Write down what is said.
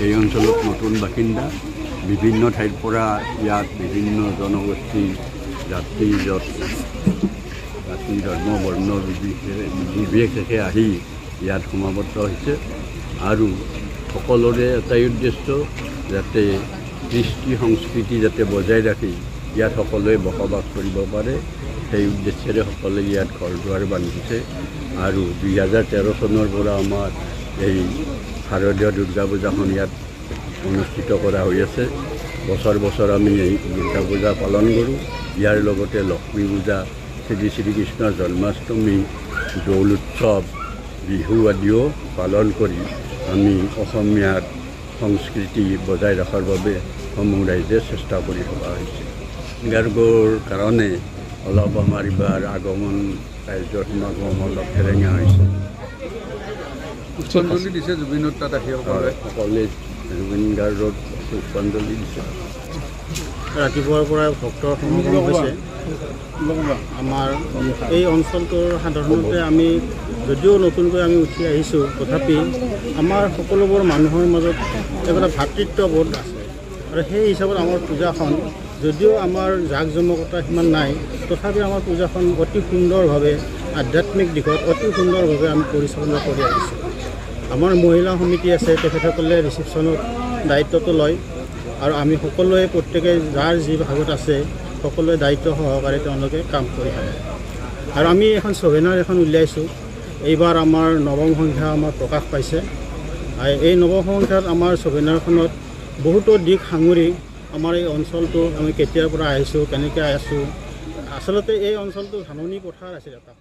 এই অঞ্চলত নতুন বাসিন্দা বিভিন্ন ঠাইৰ পৰা ইয়াত বিভিন্ন জনগোষ্ঠী জাতি ধৰ্ম বৰ্ণ নিৰ্বিশেষে আহি ইয়াত সমাবদ্ধ হৈছে আৰু সকলোৰে এটাই উদ্দেশ্য যাতে কৃষ্টি সংস্কৃতি যাতে বজাই ৰাখি ইয়াত সকলোৱে বসবাস কৰিব পাৰে সেই উদ্দেশ্যেৰে সকলোৱে ইয়াত ঘৰ দুৱাৰ বান্ধিছে আৰু 2013 চনৰ পৰা আমাৰ এই শাৰদীয় দুৰ্গা পূজাখন ইয়াত অনুষ্ঠিত কৰা হৈ আছে বছৰ আমি এই দুৰ্গা পূজা পালন কৰোঁ ইয়াৰ লগতে লক্ষ্মী পূজা শ্ৰীকৃষ্ণৰ জন্মাষ্টমী দৌল উৎসৱ বিহু আদিও পালন কৰি আমি অসমীয়াৰ সংস্কৃতি বজাই ৰখাৰ বাবে সমূহ ৰাইজে চেষ্টা কৰি থকা হৈছে গাৰ্গৰ কাৰণে অলপ আমাৰ এইবাৰ আগমন ৰাইজৰ সমাগম অলপ ফেৰেঙা হৈছে পুষ্পাঞ্জলি দিছে জুবিনৰ তাত আহি সকলোৱে জুবিন গাৰ্গক পুষ্পাঞ্জলি দিছে ৰাতিপুৱাৰ পৰা ভক্তৰ সমাগম হৈছে আমাৰ এই অঞ্চলটোৰ সাধাৰণতে আমি যদিও নতুনকৈ আমি উঠি আহিছোঁ তথাপি আমাৰ সকলোবোৰ মানুহৰ মাজত এটা ভাতৃত্ববোধ আছে আৰু সেই হিচাপত আমাৰ পূজাখন যদিও আমাৰ জাক জমকতা সিমান নাই তথাপি আমাৰ পূজাখন অতি সুন্দৰভাৱে আধ্যাত্মিক দিশত অতি সুন্দৰভাৱে আমি পৰিচালনা কৰি আহিছোঁ আমাৰ মহিলা সমিতি আছে তেখেতসকলে ৰিচিপশ্যনত দায়িত্বটো লয় আৰু আমি সকলোৱে প্ৰত্যেকে যাৰ যি ভাগত আছে সকলোৱে দায়িত্ব সহকাৰে তেওঁলোকে কাম কৰি থাকে আৰু আমি এখন ছভেনাৰ এখন উলিয়াইছোঁ এইবাৰ আমাৰ নৱম সংখ্যা আমাৰ প্ৰকাশ পাইছে এই নৱম সংখ্যাত আমাৰ ছভেনাৰখনত বহুতো দিশ সাঙুৰি আমাৰ এই অঞ্চলটো আমি কেতিয়াৰ পৰা আহিছোঁ কেনেকৈ আছোঁ আচলতে এই অঞ্চলটো ধাননি পথাৰ আছিল এটা